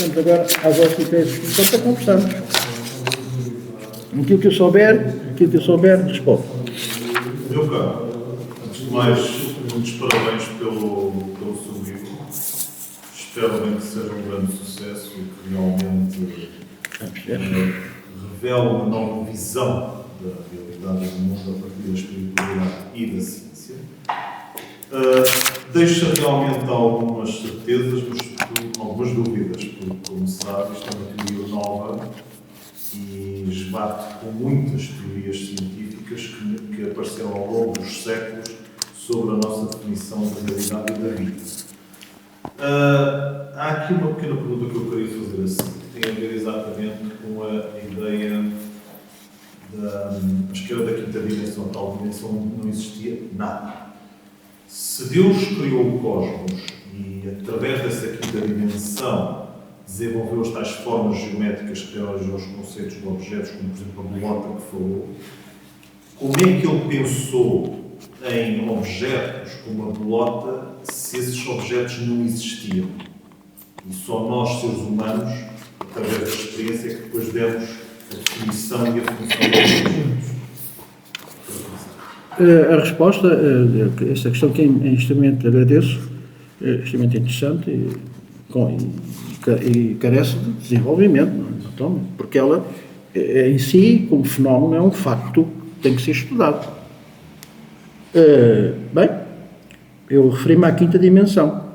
Estamos agora às vossas ideias, só para conversarmos. Aquilo que eu souber, respondo. Meu caro, antes de mais, muitos parabéns pelo seu livro. Espero bem que seja um grande sucesso e que realmente revele uma nova visão da realidade do mundo a partir da espiritualidade e da ciência. Deixa realmente algumas certezas, mas algumas dúvidas, porque, como sabe, isto é uma teoria nova e esbate com muitas teorias científicas que apareceram ao longo dos séculos sobre a nossa definição da realidade e da vida. Há aqui uma pequena pergunta que eu queria fazer assim, que tem a ver exatamente com a ideia da esquerda da quinta dimensão, tal dimensão onde não existia nada. Se Deus criou o cosmos e, através dessa quinta dimensão, desenvolveu as tais formas geométricas que têm origem aos conceitos de objetos, como, por exemplo, a bolota que falou, como é que ele pensou em objetos como a bolota se esses objetos não existiam? E só nós, seres humanos, através da experiência, é que depois demos a definição e a função dos objetos. A resposta, esta questão que é extremamente agradeço, é extremamente interessante e carece de desenvolvimento, então, porque ela, em si, como fenómeno, é um facto que tem que ser estudado. Bem, eu referi-me à quinta dimensão,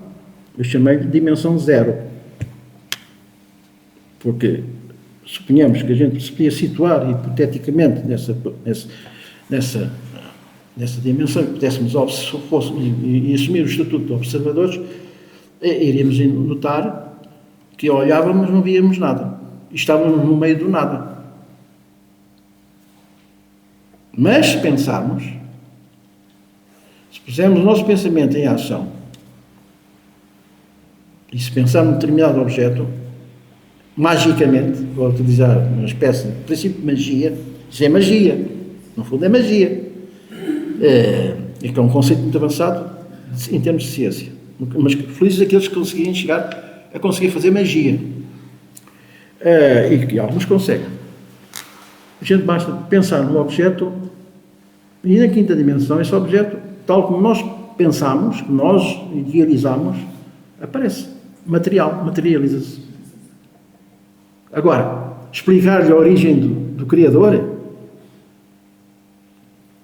eu chamei-lhe de dimensão zero, porque suponhamos que a gente se podia situar hipoteticamente nessa dimensão, que pudéssemos e assumir o estatuto de observadores, iríamos notar que olhávamos, não víamos nada. E estávamos no meio do nada. Mas se pensarmos, se pusermos o nosso pensamento em ação, e se pensarmos num determinado objeto, magicamente, vou utilizar uma espécie de princípio de magia, isso é magia. No fundo é magia. É que é um conceito muito avançado em termos de ciência, mas felizes aqueles que conseguirem chegar a conseguir fazer magia, e que alguns conseguem. A gente basta pensar no objeto e na quinta dimensão esse objeto, tal como nós pensamos, que nós idealizamos, aparece, materializa-se. Agora, explicar-lhe a origem do Criador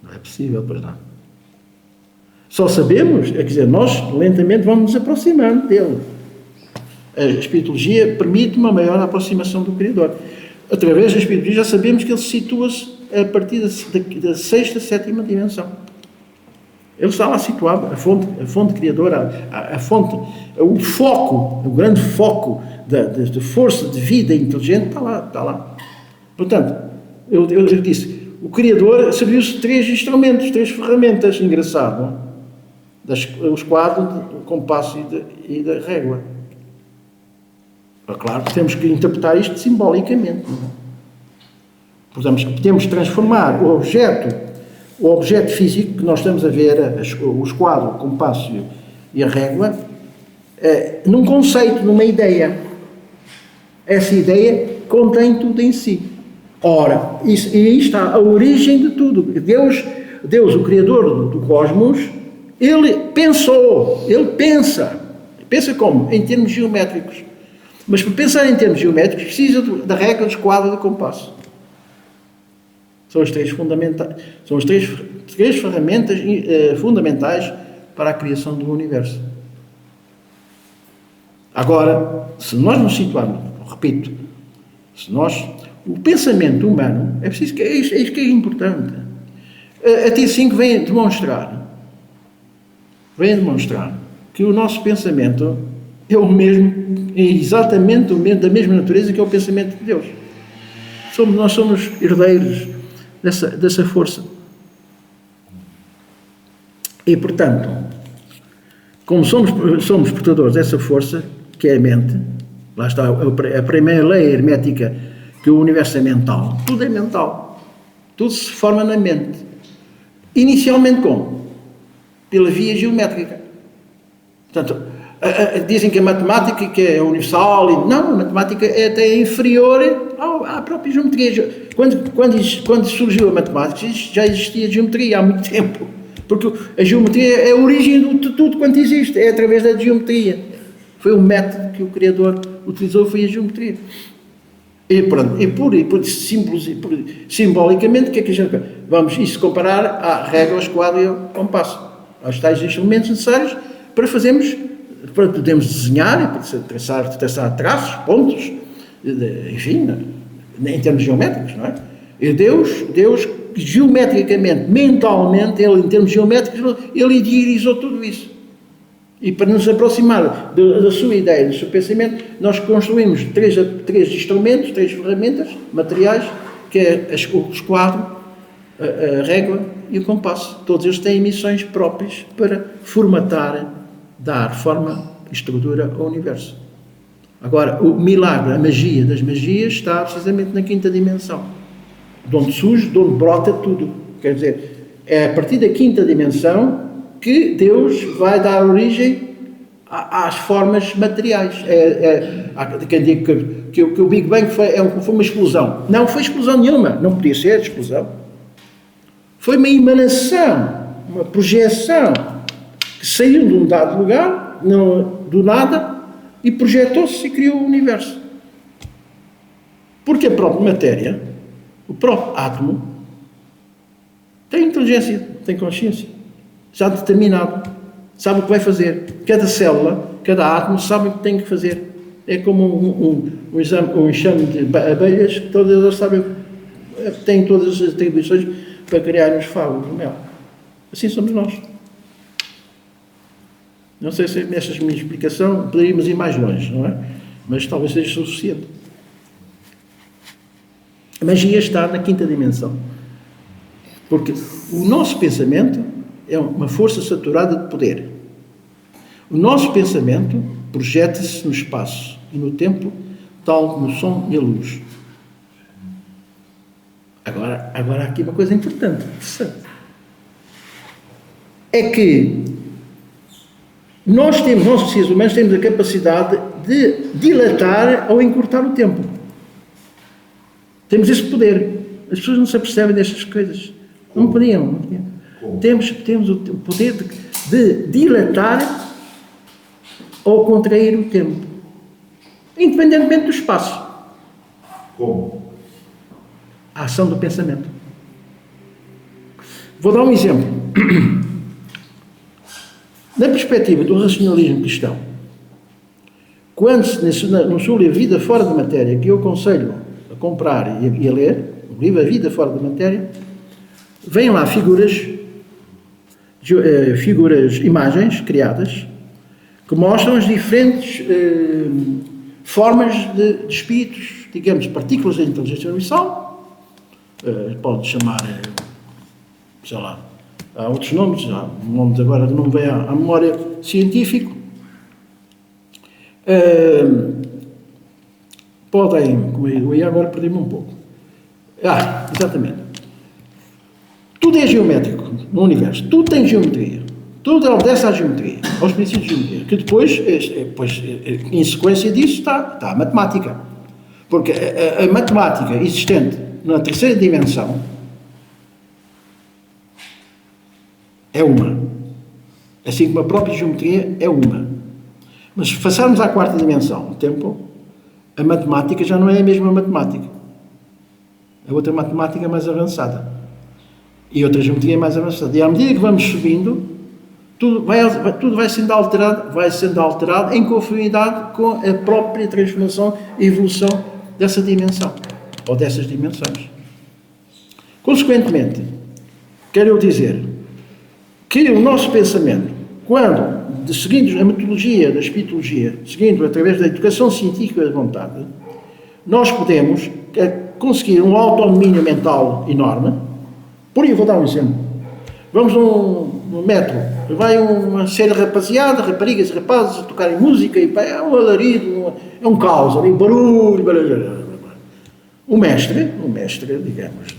não é possível, pois não. Só sabemos, quer dizer, nós lentamente vamos nos aproximando dele. A Espiritologia permite uma maior aproximação do Criador. Através da Espiritologia já sabemos que ele situa-se a partir da sexta, sétima dimensão. Ele está lá situado, a fonte criadora, a fonte, o foco, o grande foco de força, de vida inteligente está lá. Portanto, eu disse, o Criador serviu-se de três instrumentos, três ferramentas, engraçado, não? Os quadros, o compasso e da régua. Claro que temos que interpretar isto simbolicamente. Não? Portanto, podemos transformar o objeto físico que nós estamos a ver, os quadros, o compasso e a régua, num conceito, numa ideia. Essa ideia contém tudo em si. Ora, e aí está a origem de tudo. Deus, o Criador do cosmos, ele pensa como? Em termos geométricos. Mas para pensar em termos geométricos precisa da régua, dos quadros e do compasso. São as três ferramentas fundamentais para a criação do universo. Agora, se nós nos situarmos, repito, o pensamento humano, é preciso que é isto que é importante. A T5 vem demonstrar que o nosso pensamento é o mesmo, é exatamente da mesma natureza que é o pensamento de Deus. Nós somos herdeiros dessa força. E, portanto, como somos portadores dessa força, que é a mente, lá está a primeira lei hermética, que o universo é mental. Tudo é mental. Tudo se forma na mente. Inicialmente como? Pela via geométrica. Portanto, Dizem que a matemática que é universal, e não, a matemática é até inferior à própria geometria. Quando surgiu a matemática, já existia geometria há muito tempo, porque a geometria é a origem de tudo quanto existe, é através da geometria. Foi o método que o Criador utilizou, foi a geometria. E pronto, simbolicamente, o que é que a gente vamos isso comparar à régua, ao esquadro e ao compasso, aos tais instrumentos necessários para fazermos, para podermos desenhar, para traçar traços, pontos, enfim, em termos geométricos, não é? E Deus, geometricamente, mentalmente, Ele, em termos geométricos, Ele idealizou tudo isso. E para nos aproximar da sua ideia, do seu pensamento, nós construímos três instrumentos, três ferramentas materiais, que é o esquadro, a régua e o compasso. Todos eles têm missões próprias para formatar, dar forma e estrutura ao universo. Agora, o milagre, a magia das magias está precisamente na quinta dimensão, de onde surge, de onde brota tudo. Quer dizer, é a partir da quinta dimensão que Deus vai dar origem às formas materiais. Quem diga que o Big Bang foi uma explosão. Não foi explosão nenhuma, não podia ser explosão. Foi uma emanação, uma projeção que saiu de um dado lugar, do nada, e projetou-se e criou o universo. Porque a própria matéria, o próprio átomo, tem inteligência, tem consciência, já determinado, sabe o que vai fazer. Cada célula, cada átomo sabe o que tem que fazer. É como um enxame de abelhas, que todas elas sabem, têm todas as atribuições para criar os favos, o mel. Assim somos nós. Não sei se nesta minha explicação poderíamos ir mais longe, não é? Mas talvez seja suficiente. A magia está na quinta dimensão. Porque o nosso pensamento é uma força saturada de poder. O nosso pensamento projeta-se no espaço e no tempo, tal como o som e a luz. Agora há aqui uma coisa importante, interessante. É que nós, seres humanos, temos a capacidade de dilatar ou encurtar o tempo. Temos esse poder. As pessoas não se apercebem destas coisas. Não podiam. Temos o poder de dilatar ou contrair o tempo, independentemente do espaço. Como? A ação do pensamento. Vou dar um exemplo. Na perspectiva do racionalismo cristão, quando no seu livro Vida Fora da Matéria, que eu aconselho a comprar e a ler, o livro A Vida Fora da Matéria, vêm lá imagens criadas que mostram as diferentes formas de espíritos, digamos, partículas da inteligência universal, pode chamar, sei lá, há outros nomes, nomes agora não me vem à memória científico, podem, como eu ia agora perdi-me um pouco, exatamente, tudo é geométrico no universo, tudo tem geometria, tudo obedece à geometria, aos princípios de geometria, que depois em sequência disso está a matemática, porque a matemática existente na terceira dimensão é uma, assim como a própria geometria é uma. Mas se passarmos à quarta dimensão, o tempo, a matemática já não é a mesma matemática. É outra matemática mais avançada. E outra geometria mais avançada. E à medida que vamos subindo, tudo vai sendo alterado em conformidade com a própria transformação e evolução dessa dimensão, ou dessas dimensões. Consequentemente, quero eu dizer que o nosso pensamento, quando, seguindo a metodologia da espiritologia, seguindo através da educação científica da vontade, nós podemos conseguir um autodomínio mental enorme. Por aí, vou dar um exemplo. Vamos num metro, vai uma série de rapaziada, raparigas e rapazes a tocarem música, e é um alarido, é um caos, ali, barulho. O mestre, digamos,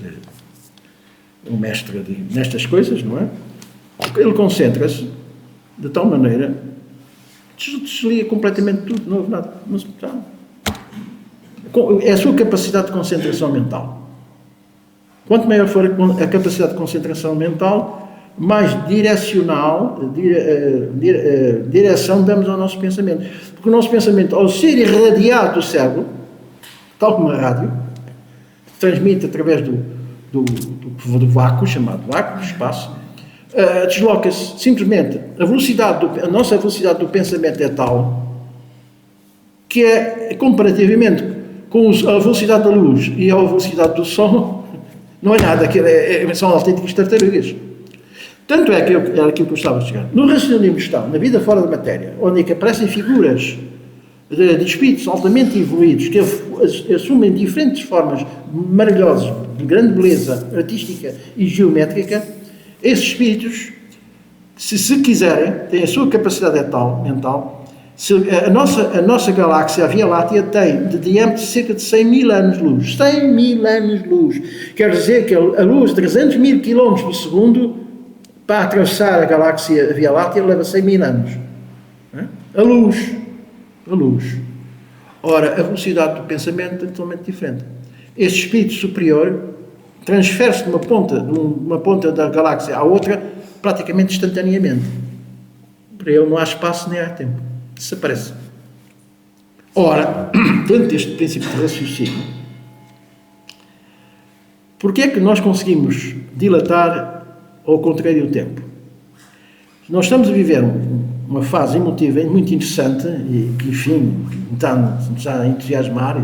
nestas coisas, não é? Ele concentra-se de tal maneira Desliga completamente tudo, não houve nada. É a sua capacidade de concentração mental. Quanto maior for a capacidade de concentração mental, mais direção damos ao nosso pensamento. Porque o nosso pensamento, ao ser irradiado do cérebro, tal como a rádio, transmite através do vácuo, chamado vácuo, do espaço, desloca-se. Simplesmente, a nossa velocidade do pensamento é tal que comparativamente com a velocidade da luz e a velocidade do som, não é nada, são autênticas tartarugas. Tanto é que era aquilo que eu estava a chegar. No racionalismo está, na vida fora da matéria, onde é que aparecem figuras de espíritos altamente evoluídos que assumem diferentes formas maravilhosas, de grande beleza artística e geométrica, esses espíritos, se quiserem, têm a sua capacidade mental. A nossa galáxia, a Via Láctea, tem de diâmetro cerca de 100.000 anos-luz. 100.000 anos-luz. Quer dizer que a luz, 300.000 km por segundo, para atravessar a galáxia, a Via Láctea, leva 100.000 anos. A luz. Ora, a velocidade do pensamento é totalmente diferente. Este espírito superior transfere-se de uma ponta da galáxia à outra praticamente instantaneamente. Para ele não há espaço nem há tempo. Desaparece. Ora, dentro deste princípio de raciocínio, porquê é que nós conseguimos dilatar ao contrário do tempo? Nós estamos a viver uma fase emotiva muito interessante e que, enfim, está a entusiasmar.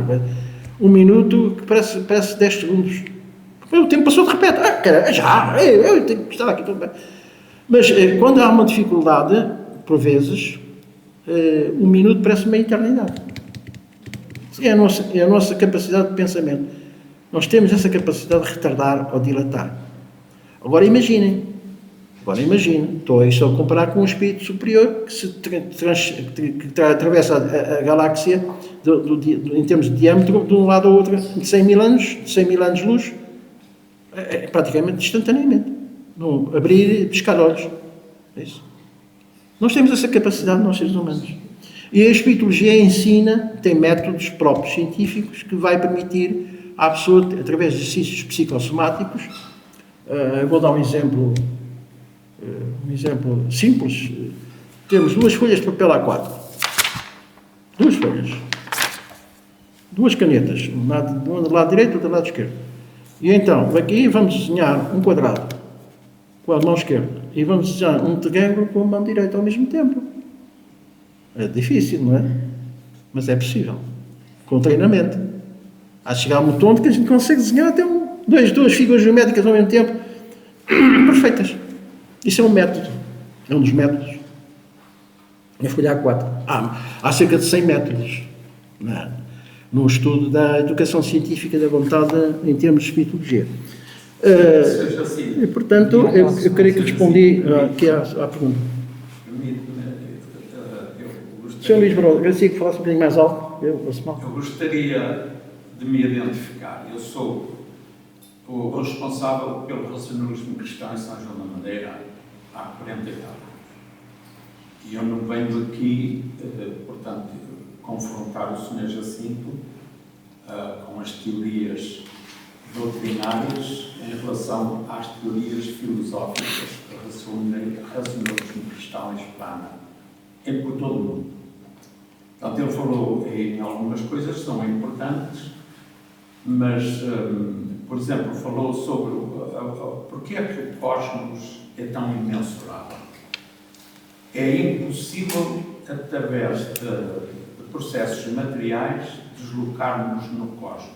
Um minuto que parece 10 segundos. O tempo passou de repente. Eu tenho que estar aqui. Mas quando há uma dificuldade, por vezes, um minuto parece uma eternidade. É a nossa capacidade de pensamento. Nós temos essa capacidade de retardar ou dilatar. Agora imaginem, estou aí só a comparar com um espírito superior que atravessa a galáxia em termos de diâmetro de um lado ao outro de 100.000 anos de luz, praticamente instantaneamente. Não abrir e piscar olhos. É isso. Nós temos essa capacidade, nós seres humanos. E a espiritologia ensina, tem métodos próprios científicos que vai permitir à pessoa, através de exercícios psicossomáticos, vou dar um exemplo simples. Temos 2 folhas de papel A4. 2 folhas. 2 canetas. Uma do lado direito e outra do lado esquerdo. E então, aqui vamos desenhar um quadrado com a mão esquerda e vamos desenhar um triângulo com a mão direita ao mesmo tempo. É difícil, não é? Mas é possível. Com treinamento. Há de chegar a um ponto que a gente consegue desenhar até duas figuras geométricas ao mesmo tempo perfeitas. Isso é um método. É um dos métodos. Na folha A4. Há cerca de 100 métodos no estudo da educação científica da vontade em termos de espiritologia. E, portanto, eu creio que respondi aqui à pergunta. Sr. Luís Barroso, agradecia que falasse um bocadinho mais alto. Eu gostaria de me identificar. Eu sou o responsável pelo racionalismo cristão em São João da Madeira há 40 anos. E eu não venho aqui, portanto, confrontar o Sr. Jacinto com as teorias doutrinárias em relação às teorias filosóficas do racionalismo cristão e hispano por todo o mundo. Portanto, ele falou em algumas coisas que são importantes, mas, por exemplo, falou sobre porque é que o cosmos é tão imensurável. É impossível, através de processos materiais, deslocarmos no cosmos.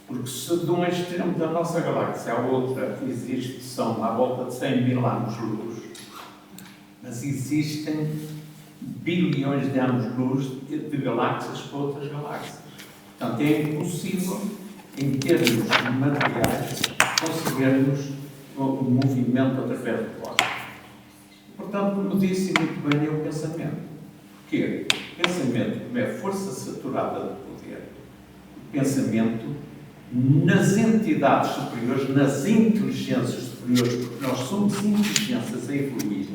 Porque se de um extremo da nossa galáxia à outra são à volta de 100.000 anos-luz, mas existem bilhões de anos-luz de galáxias para outras galáxias. Portanto, é impossível, em termos materiais, conseguirmos o movimento através do cosmos. Portanto, como disse muito bem, é o pensamento. Porquê? O pensamento, como é força saturada de poder, o pensamento nas entidades superiores, nas inteligências superiores, porque nós somos inteligências a evoluir,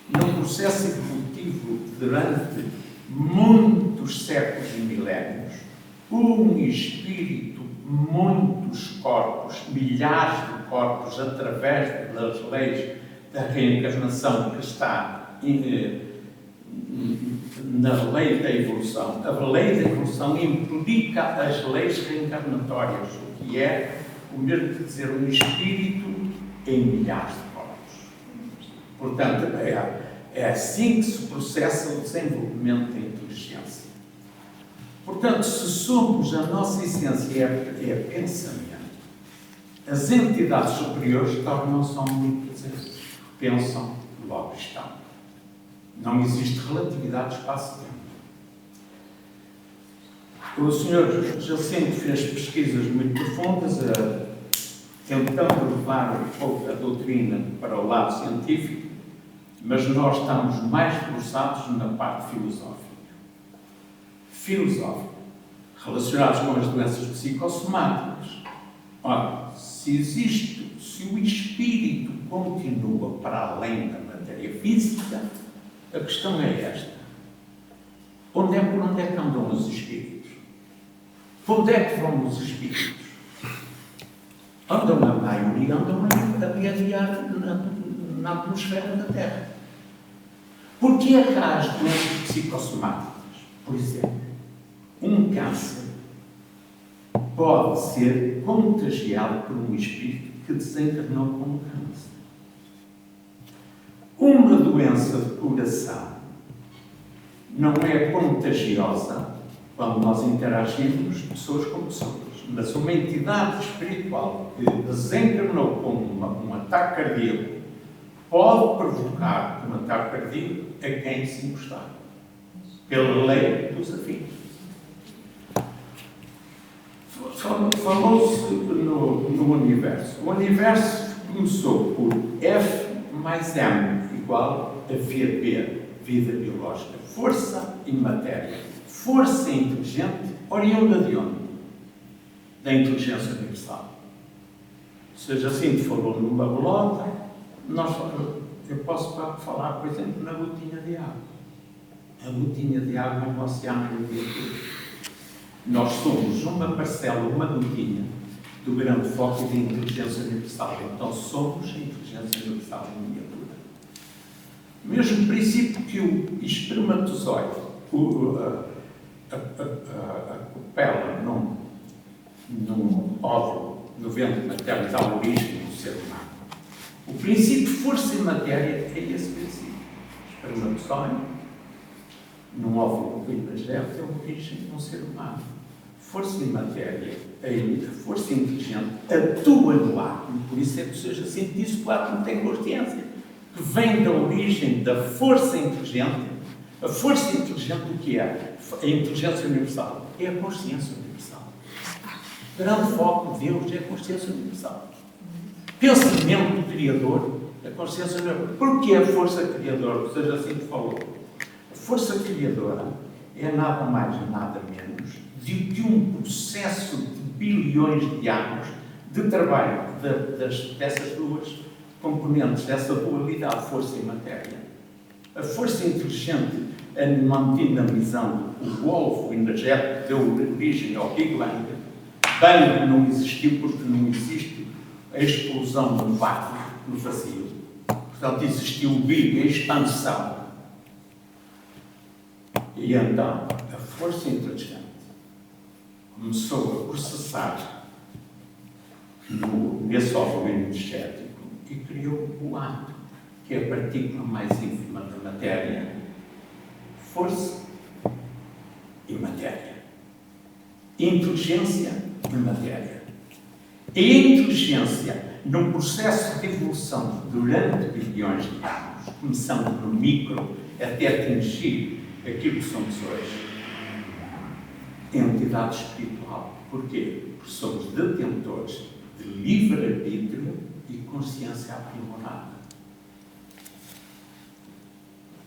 no processo evolutivo tive durante muitos séculos e milénios um espírito, muitos corpos, milhares de corpos, através das leis da reencarnação que está na lei da evolução. A lei da evolução implica as leis reencarnatórias, o que é o mesmo que dizer um espírito em milhares de corpos. Portanto, é assim que se processa o desenvolvimento da inteligência. Portanto, se somos, a nossa essência é pensamento, as entidades superiores tornam-se omnipresentes. Pensam, logo estão. Não existe relatividade espaço-tempo. O Sr. Jacinto fez pesquisas muito profundas, tentando levar um pouco a doutrina para o lado científico, mas nós estamos mais debruçados na parte filosófica, relacionados com as doenças psicossomáticas. Ora, se o espírito continua para além da matéria física, a questão é esta. Por onde é que andam os espíritos? Por onde é que vão os espíritos? Andam, a maioria, a viajar na atmosfera da Terra. Porque há as doenças psicossomáticas? Por exemplo, um câncer pode ser contagiado por um espírito que desencarnou com um câncer. Uma doença de coração não é contagiosa quando nós interagimos pessoas com pessoas, mas uma entidade espiritual que desencarnou com um ataque cardíaco pode provocar um ataque cardíaco a quem se encostar, pela lei dos afins. Falou-se no universo. O universo começou por F mais M igual a VB, vida biológica, força e matéria. Força inteligente, oriunda de onde? Da inteligência universal. Ou seja, assim falou numa bolota, eu posso falar, por exemplo, na gotinha de água. A gotinha de água no oceano e no dia todo. Nós somos uma parcela, uma gotinha do grande foco da inteligência universal. Então somos a inteligência universal em miniatura. Mesmo princípio que o espermatozoide, a copela num óvulo, no ventre materno, dá origem do ser humano. O princípio força e matéria é esse princípio. O espermatozoide, num óvulo imagético, tem origem de um ser humano. Força e matéria, a força inteligente, atua no átomo, por isso é que seja assim, diz que o átomo tem consciência, que vem da origem da força inteligente. A força inteligente do que é? A inteligência universal é a consciência universal. O grande foco de Deus é a consciência universal. Pensamento criador, a consciência universal. Porquê a força criadora? Ou seja, assim que falou. A força criadora é nada mais, nada menos do que um processo de bilhões de anos de trabalho dessas duas componentes, dessa dualidade, força e matéria. A força inteligente, dinamizando o golfo energético, deu origem ao Big Bang. Bang não existiu porque não existe a explosão do vácuo no vazio. Portanto, existiu o Big, a expansão. E então, a força inteligente começou a processar nesse óvulo energético e criou o átomo, que é a partícula mais ínfima da matéria. Força e matéria. Inteligência e matéria. E a inteligência, num processo de evolução durante bilhões de anos, começando no micro até atingir aquilo que somos hoje, entidade espiritual. Porquê? Porque somos detentores de livre-arbítrio e consciência aprimorada.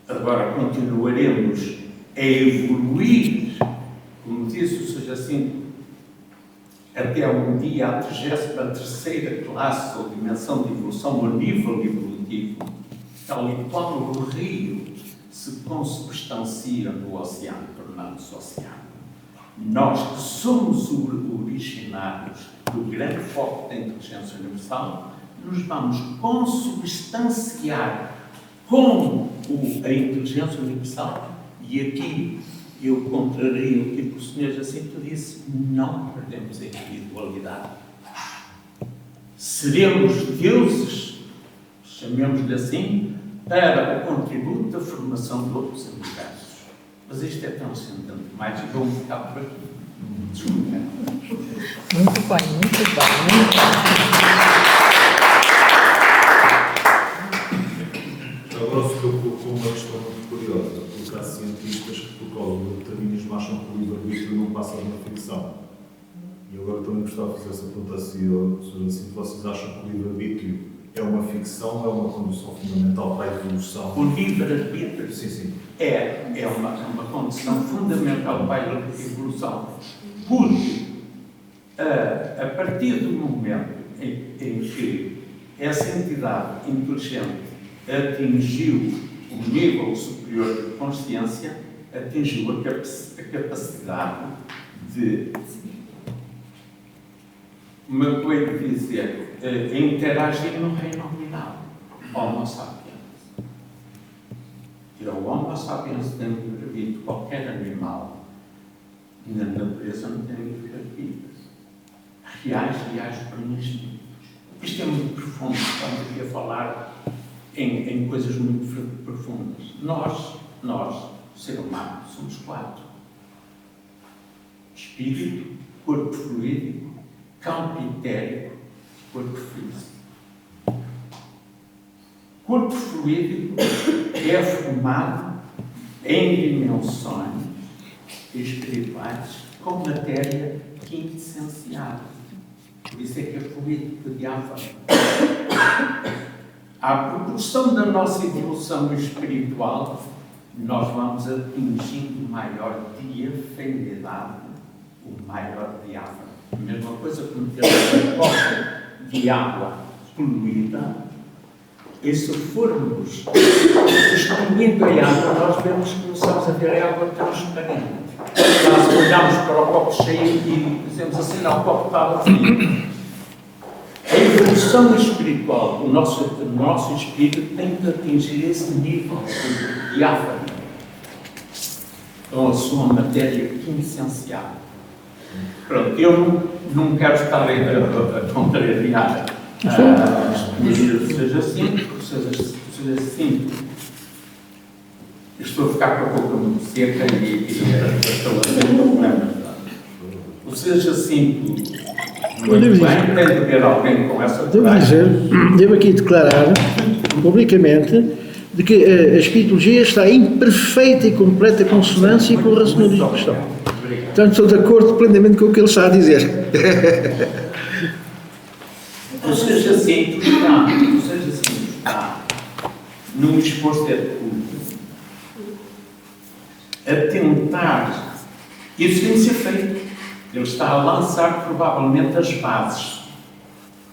Agora continuaremos a evoluir, como disse o Sr. Jacinto, até um dia a 33ª classe ou dimensão de evolução, ou nível evolutivo, tal e qual o rio se se consubstanciam no oceano, tornando-se oceano. Nós que somos originários do grande foco da inteligência universal, nos vamos consubstanciar com a inteligência universal. E aqui eu contrario o que o Senhor Jacinto disse: não perdemos a individualidade. Seremos deuses, chamemos-lhe assim, para o contributo da formação de outros universos. Mas isto é transcendente demais e vamos ficar por aqui. Desculpa. Muito bem, muito bem, muito bem. Agora ficou com uma questão muito curiosa, porque há cientistas que, por causa do determinismo, acham que o livre-arbítrio não passa de uma ficção. E agora também gostava de fazer essa pergunta assim, vocês acham que o livre-arbítrio é uma ficção ou é uma condição fundamental para a evolução? O livre-arbítrio Sim. é uma condição fundamental para a evolução, porque a partir do momento em que essa entidade inteligente atingiu o nível superior de consciência, atingiu a capacidade de, como eu posso dizer, interagir no reino nominal. Homo sapiens. E o Homo sapiens tem livre-arbítrio. Qualquer animal na natureza não tem livre-arbítrio. Reais organismos. Isto é muito profundo. Estamos aqui a falar em coisas muito profundas. Nós, ser humano, somos 4. Espírito, corpo fluídico, campo etérico, corpo físico. Corpo fluídico é formado em dimensões espirituais com matéria quintessencial. Por isso é que é fluídico, diáfano. À proporção da nossa evolução espiritual, nós vamos atingindo maior diafanidade, o maior diáfano. A mesma coisa que meter uma copa de água poluída, e se formos extinguindo a água, nós vemos que começamos a ver a água transparente. Nós olhamos para o copo cheio e dizemos assim: não, o copo está vazio. A evolução espiritual do nosso espírito tem que atingir esse nível de diáfano, com a sua matéria quintessencial. Pronto, eu não quero estar a contrariar seja assim, estou a ficar com a boca muito seca e estou a ter problemas. O seja assim, muito bem, tem de ter alguém com essa devo aqui declarar publicamente de que a Espiritologia está em perfeita e completa consonância com o racionalismo cristão. Portanto, estou de acordo plenamente com o que ele está a dizer. O seja assim está num esforço de culto a tentar, isso tem de ser feito. Ele está a lançar provavelmente as bases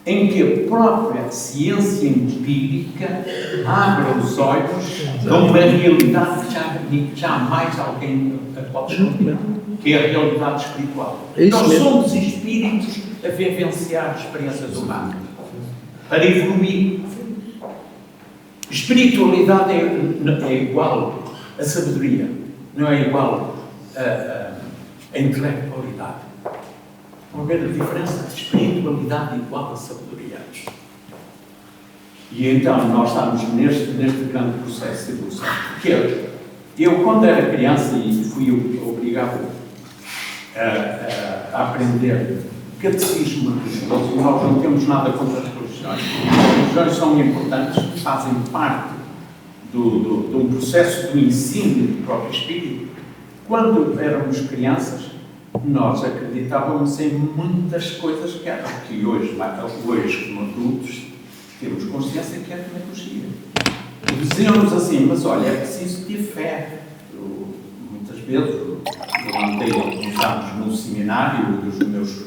em que a própria ciência empírica abre os olhos a uma realidade que jamais alguém pode esconder, que é a realidade espiritual. Nós somos espíritos a vivenciar experiências humanas para evoluir. Espiritualidade é igual a sabedoria, não é igual a intelectualidade. Vamos ver a diferença de espiritualidade igual a sabedoria. E então nós estamos neste grande processo de evolução. Porque eu, quando era criança, e fui obrigado a aprender catecismo religioso, nós não temos nada contra as religiões. As religiões são importantes, fazem parte de um processo de ensino do próprio Espírito. Quando éramos crianças, nós acreditávamos em muitas coisas que hoje, como adultos, temos consciência que é demagogia. Diziam-nos assim: mas olha, é preciso ter fé. Muitas vezes, eu andei alguns anos no seminário e os meus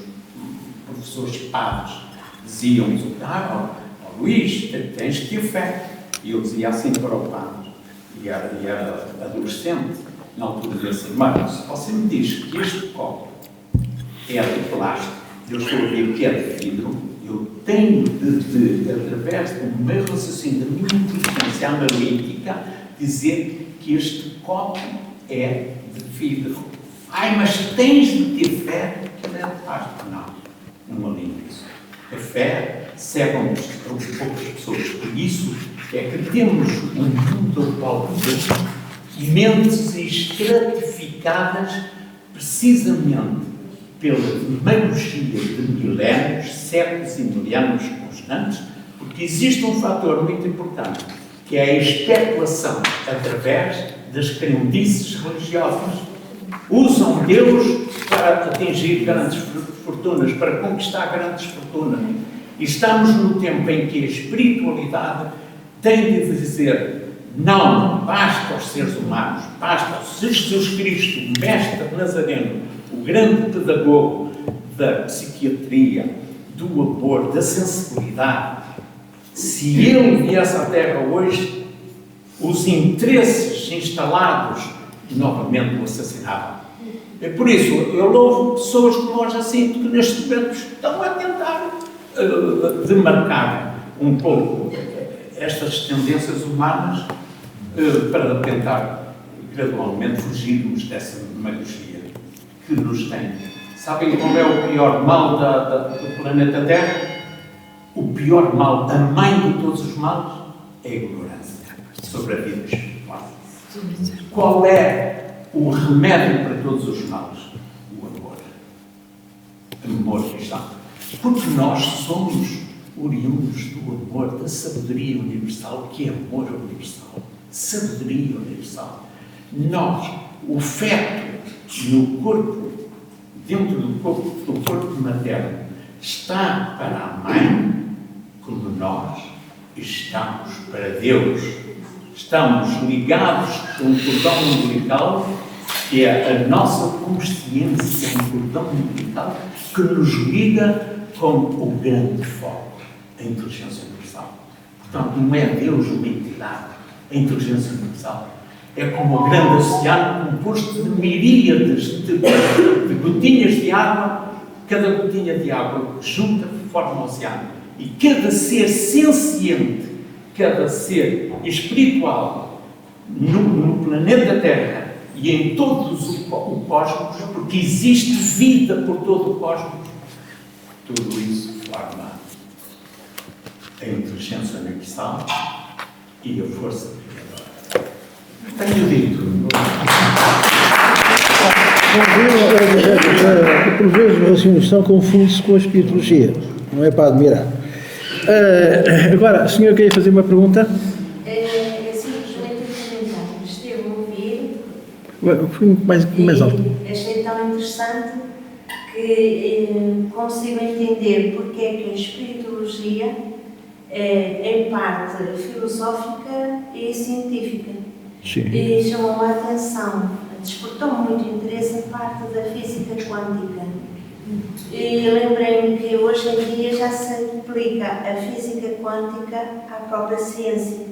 professores padres diziam-nos: Luís, tens de ter fé. E eu dizia assim para o padre: e era adolescente, na altura desse e-mail, se você me diz que este copo é de plástico, eu estou a ver que é de vidro, eu tenho de através do meu raciocínio, da minha inteligência analítica, dizer que este copo é de vidro. Ai, mas tens de ter fé que ele é de plástico. Não alinho isso. A fé cega-nos poucas pessoas. Por isso é que temos um mundo ao qual mentes estratificadas precisamente pela demagogia de milénios, séculos e milênios constantes, porque existe um fator muito importante, que é a especulação através das crendices religiosas. Usam Deus para atingir grandes fortunas, para conquistar grandes fortunas. E estamos no tempo em que a espiritualidade tem de dizer: não basta aos seres humanos, basta ao Jesus Cristo, o Mestre Nazareno, o grande pedagogo da psiquiatria, do amor, da sensibilidade. Se ele viesse à Terra hoje, os interesses instalados novamente o assassinavam. É por isso, eu louvo pessoas como eu já sinto que neste momento estão a tentar demarcar um pouco estas tendências humanas para tentar gradualmente fugirmos dessa demagogia que nos tem. Sabem qual é o pior mal do planeta Terra? O pior mal, a mãe de todos os males, é a ignorância sobre a vida espiritual. Qual é o remédio para todos os males? O amor. O amor cristão. Porque nós somos oriundos do amor, da sabedoria universal, que é amor universal. Sabedoria universal. Nós, o feto no corpo, dentro do corpo materno, está para a mãe, como nós estamos para Deus. Estamos ligados com um cordão umbilical, que é a nossa consciência, um cordão umbilical que nos liga com o grande foco, a inteligência universal. Portanto, não é Deus uma entidade, a inteligência universal. É como o grande oceano composto de miríades de gotinhas de água. Cada gotinha de água junta forma um oceano. E cada ser senciente, cada ser espiritual no planeta Terra e em todos o cosmos, porque existe vida por todo o cosmos, tudo isso forma a inteligência universal e a força criadora. Tenho dito. Por vezes a raciocinação confunde-se com a espiritualogia, não é para admirar. Agora, a senhora queria fazer uma pergunta? É simplesmente um comentário. Esteve a ouvir Mais alto. e achei tão interessante que consigo entender porque é que a espiritualogia é em parte filosófica e científica. Sim. E chamou a atenção, despertou muito interesse em parte da física quântica. E lembrei-me que hoje em dia já se aplica a física quântica à própria ciência.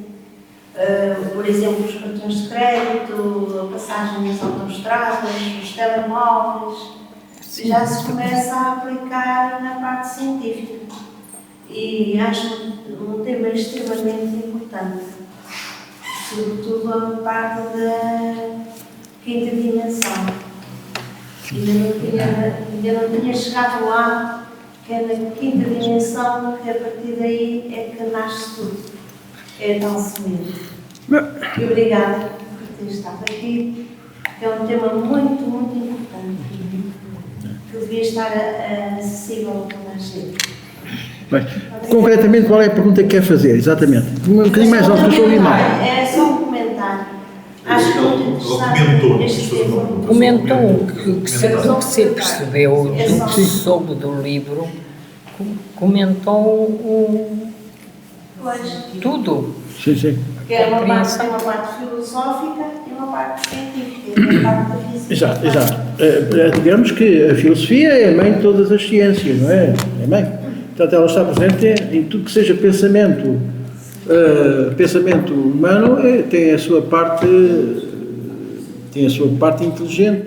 Por exemplo, os cartões de crédito, a passagem nas autoestradas, os telemóveis, já se começa a aplicar na parte científica. E acho um tema extremamente importante, sobretudo a parte da quinta dimensão. Ainda não tinha chegado lá, que é na quinta dimensão, que a partir daí é que nasce tudo. É tão semelhante. E obrigada por ter estado aqui, que é um tema muito, muito importante, que devia estar acessível a toda a gente. Bem, concretamente, qual é a pergunta que quer fazer? Exatamente. Um bocadinho mais alto que eu estou a ouvir mal. É só um comentário. Acho muito interessante. Comentou o que se percebeu, do que soube do livro, comentou tudo. Sim. Porque é uma parte, tem uma parte filosófica e uma parte científica, e uma parte da física. Exato. Digamos que a filosofia é a mãe de todas as ciências, não é? É mãe. Portanto, ela está presente em tudo que seja pensamento pensamento humano tem a sua parte inteligente,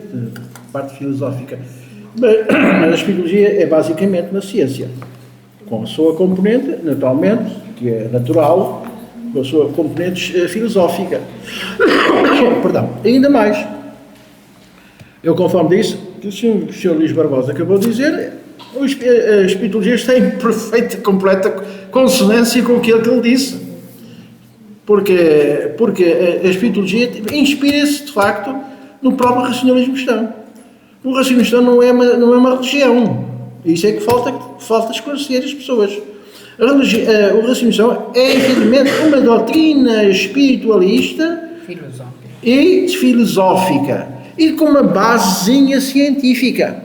parte filosófica. Mas a espiritualogia é basicamente uma ciência, com a sua componente, naturalmente, que é natural, com a sua componente filosófica. Perdão. Ainda mais, eu conforme disse, que o Sr. Luís Barbosa acabou de dizer, a espiritualogia está em perfeita, completa consonância com aquilo que ele disse. Porque a espiritualogia inspira-se, de facto, no próprio racionalismo cristão. O racionalismo cristão não é uma religião. Isso é que falta esclarecer as pessoas. O racionalismo cristão é, evidentemente, uma doutrina espiritualista e filosófica. E com uma basezinha científica.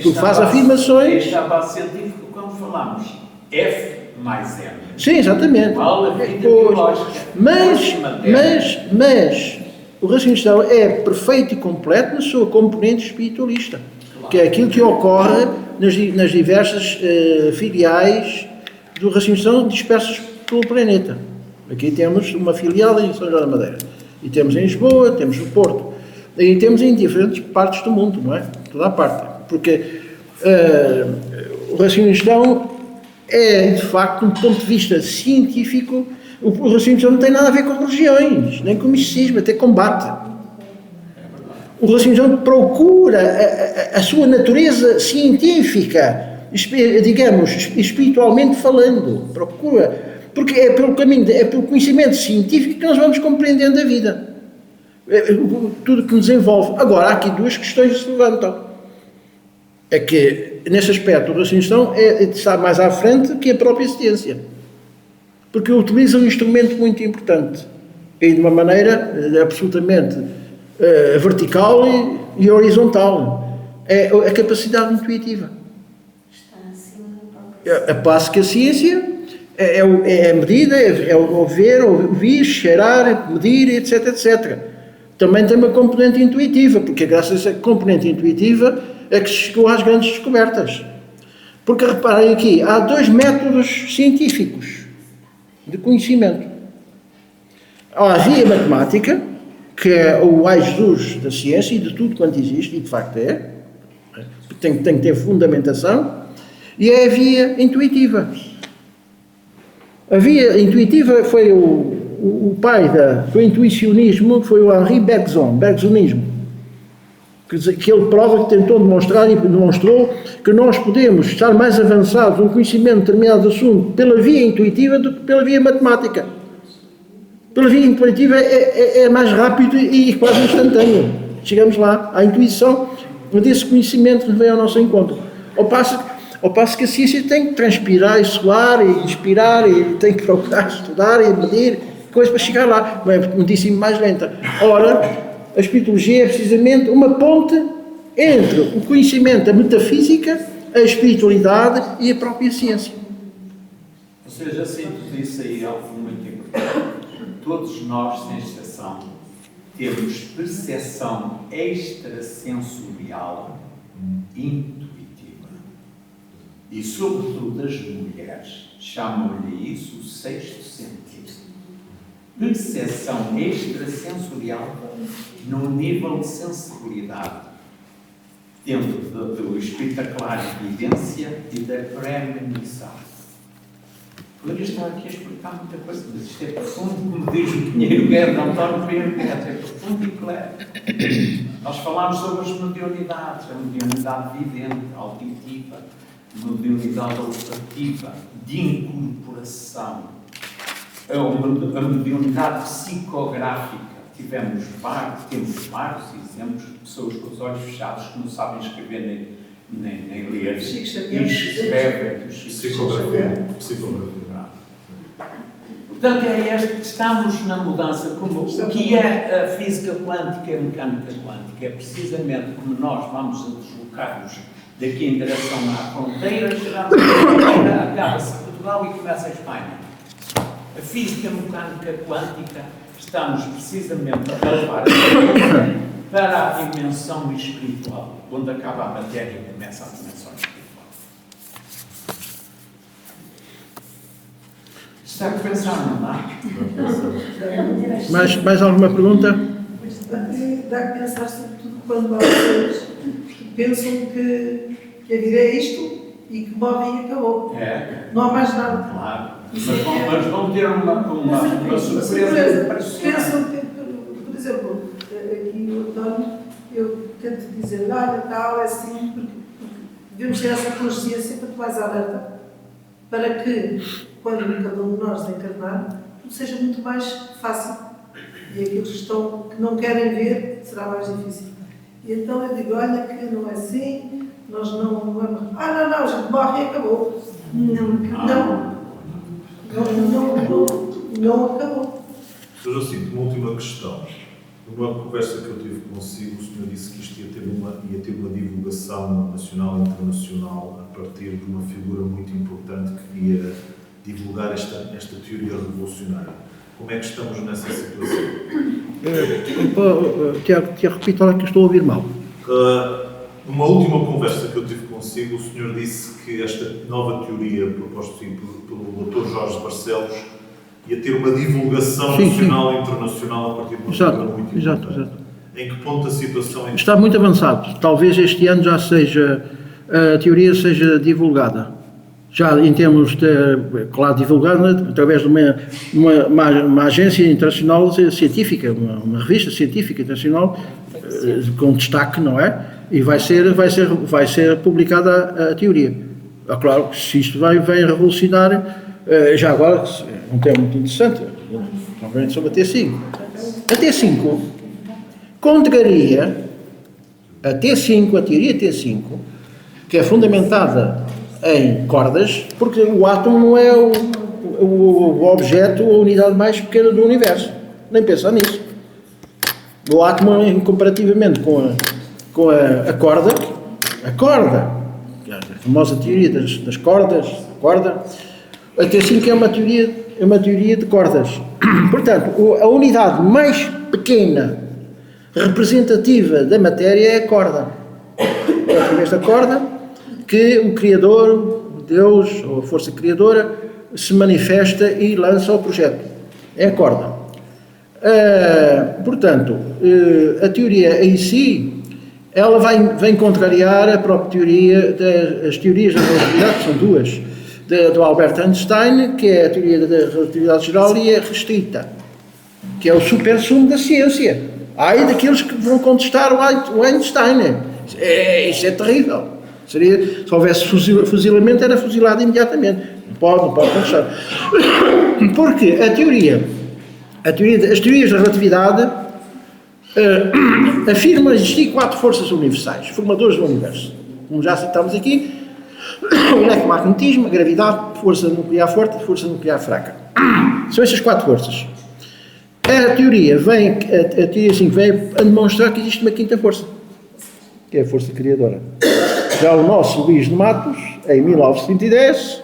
Tu faz afirmações. Esta é a base científica quando falamos F mais M. Sim, exatamente. Fala a vida biológica. Mas o raciocínio cristão é perfeito e completo na sua componente espiritualista, que é aquilo que ocorre nas diversas filiais do raciocínio cristão dispersas pelo planeta. Aqui temos uma filial em São João da Madeira, e temos em Lisboa, temos no Porto, e temos em diferentes partes do mundo, não é? Toda a parte. Porque o raciocínio cristão é, de facto, um ponto de vista científico. O raciocínio cristão não tem nada a ver com religiões, nem com misticismo, até combate. O raciocínio cristão procura a sua natureza científica, digamos, espiritualmente falando. Procura, porque é pelo caminho, é pelo conhecimento científico que nós vamos compreendendo a vida. Tudo que nos envolve. Agora, há aqui duas questões que se levantam. É que, nesse aspecto, o raciocínio cristão está mais à frente que a própria ciência. Porque utiliza um instrumento muito importante. E de uma maneira absolutamente vertical e horizontal. É a capacidade intuitiva. Está acima do próprio. A passo que a ciência é a medida, é o ver, ouvir, cheirar, medir, etc, etc. Também tem uma componente intuitiva, porque graças a essa componente intuitiva é que se chegou às grandes descobertas. Porque reparem aqui, há dois métodos científicos de conhecimento. Há a via matemática, que é o ai Jesus da ciência e de tudo quanto existe, e de facto tem que ter fundamentação, e é a via intuitiva. A via intuitiva foi o pai do intuicionismo, foi o Henri Bergson, bergsonismo, que ele prova, que tentou demonstrar e demonstrou que nós podemos estar mais avançados no conhecimento de determinado assunto pela via intuitiva do que pela via matemática. Pela via intuitiva é mais rápido e quase instantâneo. Chegamos lá, à intuição desse conhecimento que vem ao nosso encontro. Ao passo que a ciência tem que transpirar e suar e inspirar e tem que procurar estudar e medir coisas para chegar lá. Não é muitíssimo mais lenta. Ora, a espiritualogia é precisamente uma ponte entre o conhecimento, a metafísica, a espiritualidade e a própria ciência. Ou seja, assim tu disse aí algo muito importante. Todos nós, sem exceção, temos percepção extrasensorial intuitiva. E, sobretudo, as mulheres chamam-lhe isso o sexto sentido. Percepção extrasensorial no nível de sensibilidade, dentro do espetacular evidência e da premonição. Poderia estar aqui a explicar muita coisa, mas isto é profundo, como diz o Pinheiro Guerra, António Pinheiro Guerra, é profundo e claro. Nós falámos sobre as mediunidades, a mediunidade vivente, auditiva, a mediunidade olfativa, de incorporação, a mediunidade psicográfica. Temos vários exemplos de pessoas com os olhos fechados que não sabem escrever nem ler. E escrevem. Psicografia. Portanto, estamos na mudança. O que é a física quântica e a mecânica quântica? É precisamente como nós vamos a deslocar-nos daqui em direção à fronteira, chegamos à fronteira, acaba-se Portugal e começa a Espanha. A física mecânica quântica, estamos precisamente a levar para a dimensão espiritual, onde acaba a matéria e começa a dimensão espiritual. Está a pensar, não dá? Mais alguma pergunta? Dá a pensar, sobretudo, quando há pessoas que pensam que a vida é isto e que morrem e acabou. É, Não há mais nada. claro. Mas vão ter uma surpresa impressionante. Pensam que, por exemplo, aqui o António, eu tento dizer, olha, tal, é assim, porque devemos ter essa consciência para mais alerta, para que, quando cada um de nós encarnar, tudo seja muito mais fácil. E aqueles que não querem ver, será mais difícil. E então eu digo, olha, que não é assim, nós não vamos... não, a gente morre e acabou. Não acabou. Sr. Jacinto, uma última questão. Numa conversa que eu tive consigo, o senhor disse que isto ia ter uma divulgação nacional e internacional a partir de uma figura muito importante que ia divulgar esta teoria revolucionária. Como é que estamos nessa situação? Tiago, repita lá que eu estou a ouvir mal. Numa última conversa que eu tive consigo, o senhor disse que esta nova teoria proposta pelo Dr. Jorge Barcelos ia ter uma divulgação nacional e internacional a partir de uma figura muito importante. Exato. Em que ponto a situação é? Está muito avançado. Talvez este ano já a teoria seja divulgada. Já em termos de, claro, divulgada através de uma agência internacional científica, uma revista científica internacional com destaque, não é? E vai ser publicada a teoria. Claro que se isto vem revolucionar, já agora, um tema muito interessante, sobre a T5. A T5 contraria a T5, a teoria T5, que é fundamentada em cordas, porque o átomo não é o objeto ou a unidade mais pequena do universo. Nem pensar nisso. O átomo, comparativamente com a corda, a famosa teoria das cordas, a T5 é uma teoria de cordas. Portanto, a unidade mais pequena representativa da matéria é a corda. É através da corda que o Criador, Deus, ou a força criadora, se manifesta e lança o projeto. É a corda. Portanto, a teoria em si, ela vem contrariar a própria teoria, as teorias da relatividade, são duas, do Albert Einstein, que é a teoria da relatividade geral, e a restrita, que é o supersumo da ciência. Há aí daqueles que vão contestar o Einstein. Isso é terrível. Se houvesse fuzilamento, era fuzilado imediatamente. Não pode contestar. Porque as teorias da relatividade afirmam existir 4 forças universais, formadores do universo. Como já citamos aqui, o eletromagnetismo, a gravidade, força nuclear forte e força nuclear fraca. São estas 4 forças. A teoria 5 vem a demonstrar que existe uma 5ª força, que é a força criadora. Já o nosso Luís de Matos, em 1910,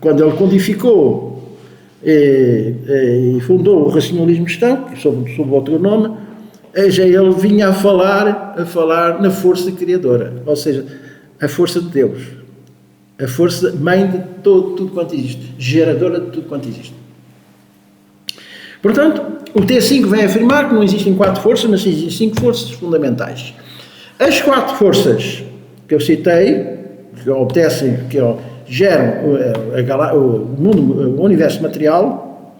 quando ele codificou e fundou o racionalismo cristão, sob outro nome, já ele vinha a falar na força criadora, ou seja, a força de Deus, a força mãe de tudo quanto existe, geradora de tudo quanto existe. Portanto, o T5 vem afirmar que não existem 4 forças, mas existem 5 forças fundamentais. As 4 forças que eu citei, que obedecem, que geram o universo material,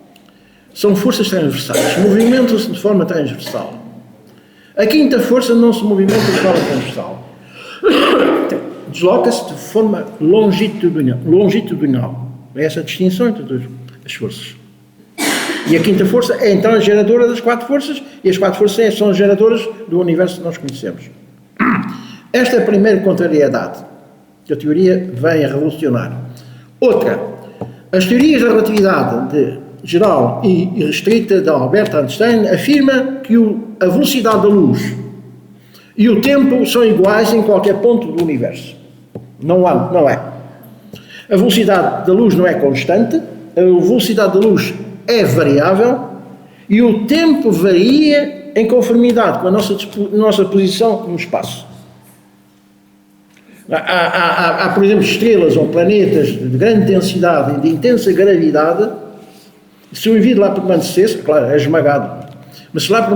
são forças transversais, movimentam-se de forma transversal. A 5ª força não se movimenta de forma transversal, desloca-se de forma longitudinal. É essa a distinção entre as forças. E a 5ª força é então a geradora das 4 forças, e as 4 forças são as geradoras do universo que nós conhecemos. Esta é a primeira contrariedade que a teoria vem a revolucionar. Outra, as teorias da relatividade geral e restrita de Albert Einstein afirma que a velocidade da luz e o tempo são iguais em qualquer ponto do universo. Não é. A velocidade da luz não é constante, a velocidade da luz é variável e o tempo varia em conformidade com a nossa posição no espaço. Há, por exemplo, estrelas ou planetas de grande densidade e de intensa gravidade Se o indivíduo lá permanecesse, claro, é esmagado, mas se lá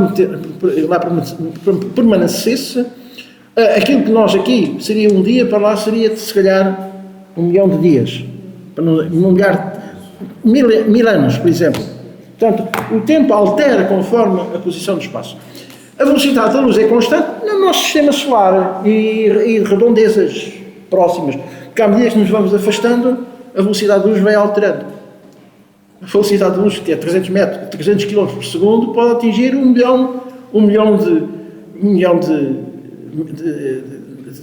permanecesse, aquilo que nós aqui seria um dia, para lá seria se calhar 1 milhão de dias, para não milhar, mil anos, por exemplo. Portanto, o tempo altera conforme a posição do espaço. A velocidade da luz é constante no nosso sistema solar e redondezas próximas, porque à medida que nos vamos afastando, a velocidade da luz vai alterando. A velocidade da luz, que é 300 km por segundo, pode atingir 1 milhão de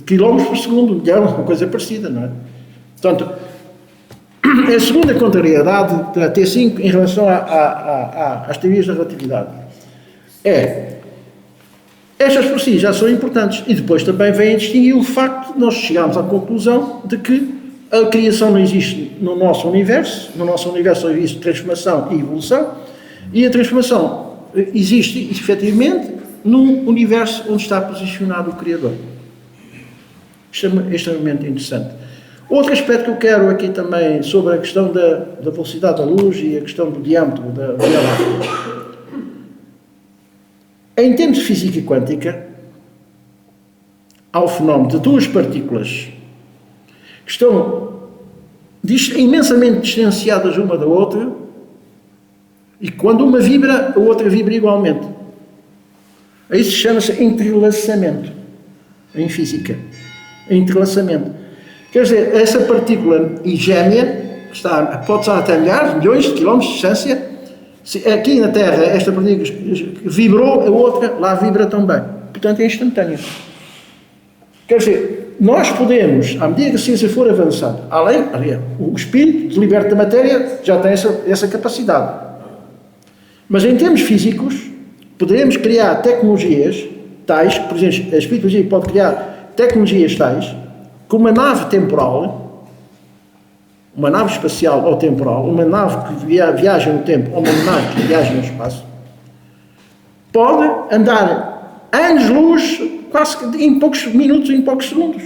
quilómetros por segundo, 1 milhão, uma coisa parecida, não é? Portanto, a segunda contrariedade da T5 em relação às teorias da relatividade estas por si já são importantes, e depois também vem a distinguir o facto de nós chegarmos à conclusão de que a criação não existe no nosso universo só existe transformação e evolução, e a transformação existe efetivamente num universo onde está posicionado o Criador. Isto é extremamente interessante. Outro aspecto que eu quero aqui também sobre a questão da velocidade da luz e a questão do diâmetro da Via Láctea. Em termos de física quântica, há o fenómeno de duas partículas que estão imensamente distanciadas uma da outra, e quando uma vibra, a outra vibra igualmente. Isso chama-se entrelaçamento em física. Entrelaçamento. Quer dizer, essa partícula igémea, pode estar até milhões de quilómetros de distância, aqui na Terra esta partícula vibrou, a outra lá vibra também. Portanto, é instantâneo. Quer dizer, nós podemos, à medida que a ciência for avançando, o espírito de liberto da matéria já tem essa capacidade. Mas em termos físicos, poderemos criar tecnologias tais, por exemplo, a espirituologia pode criar tecnologias tais, que uma nave temporal, uma nave espacial ou temporal, uma nave que viaja no tempo ou uma nave que viaja no espaço, pode andar anos-luz quase em poucos minutos, em poucos segundos.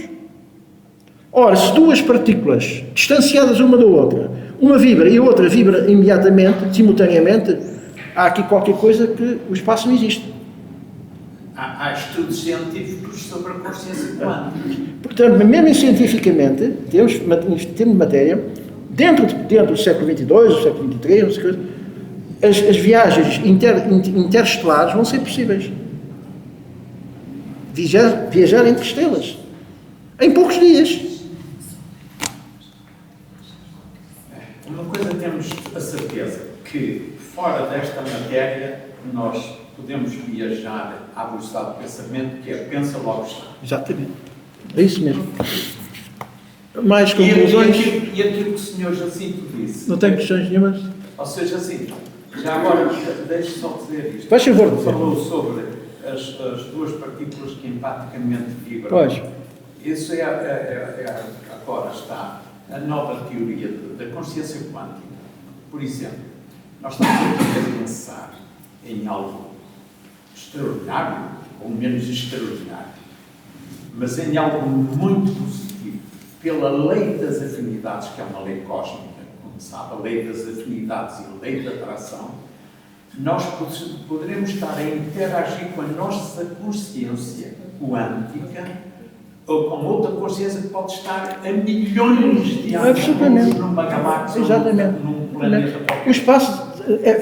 Ora, se duas partículas distanciadas uma da outra, uma vibra e a outra vibra imediatamente, simultaneamente, há aqui qualquer coisa que o espaço não existe. Há estudos científicos sobre a consciência quântica. Portanto, mesmo cientificamente, em termos de matéria, dentro do século XXII, do século XXIII, as viagens interestelares vão ser possíveis. Viajar entre estrelas. Em poucos dias. Uma coisa temos a certeza, que fora desta matéria nós podemos viajar à velocidade do pensamento, que é pensa logo está. Exatamente. É isso mesmo. Mais conclusões? E aquilo que o Sr. Jacinto disse. Não tem questões nenhumas? Ou seja, assim, já agora, deixe só dizer isto. Faz favor. Falou sobre as duas partículas que empaticamente vibram. Pois. Isso agora está a nova teoria da consciência quântica. Por exemplo, nós estamos a pensar em algo extraordinário, ou menos extraordinário, mas em algo muito positivo, pela lei das afinidades, que é uma lei cósmica, como sabe, a lei das afinidades e a lei da atração, nós poderemos estar a interagir com a nossa consciência quântica ou com outra consciência que pode estar a milhões de anos numa galáxia, num planeta. O espaço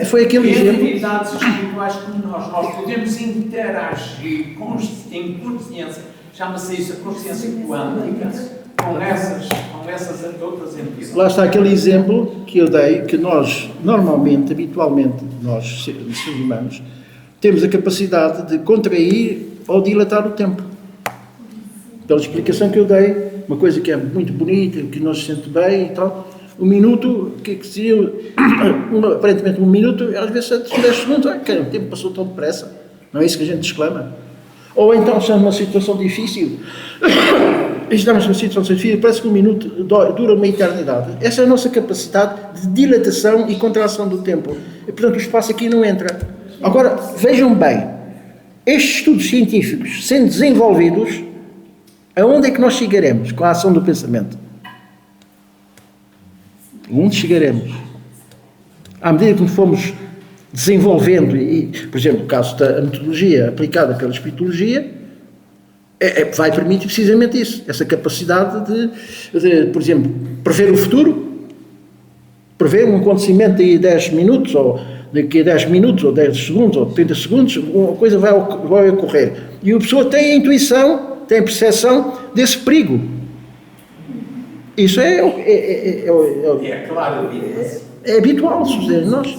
foi aquele exemplo. Entidades espirituais como nós podemos interagir em consciência, chama-se isso a consciência quântica, com essas outras entidades. Lá está aquele exemplo que eu dei, que nós, normalmente, habitualmente, nós, seres humanos, temos a capacidade de contrair ou dilatar o tempo. Pela explicação que eu dei, uma coisa que é muito bonita, que nós se sente bem e tal, um minuto, que seria aparentemente um minuto, às vezes 10 segundos, o tempo passou tão depressa, não é isso que a gente exclama? Ou então estamos numa situação difícil, parece que um minuto dura uma eternidade. Essa é a nossa capacidade de dilatação e contração do tempo, e portanto o espaço aqui não entra. Agora, vejam bem, estes estudos científicos sendo desenvolvidos, aonde é que nós chegaremos com a ação do pensamento? Onde chegaremos? À medida que fomos desenvolvendo, e, por exemplo, no caso da metodologia aplicada pela espiritologia, vai permitir precisamente isso, essa capacidade de, por exemplo, prever o futuro, prever um acontecimento de 10 minutos, ou daqui a 10 minutos, ou 10 segundos, ou 30 segundos, uma coisa vai ocorrer. E a pessoa tem a intuição, tem a percepção desse perigo. Isso é claro. É habitual, nós.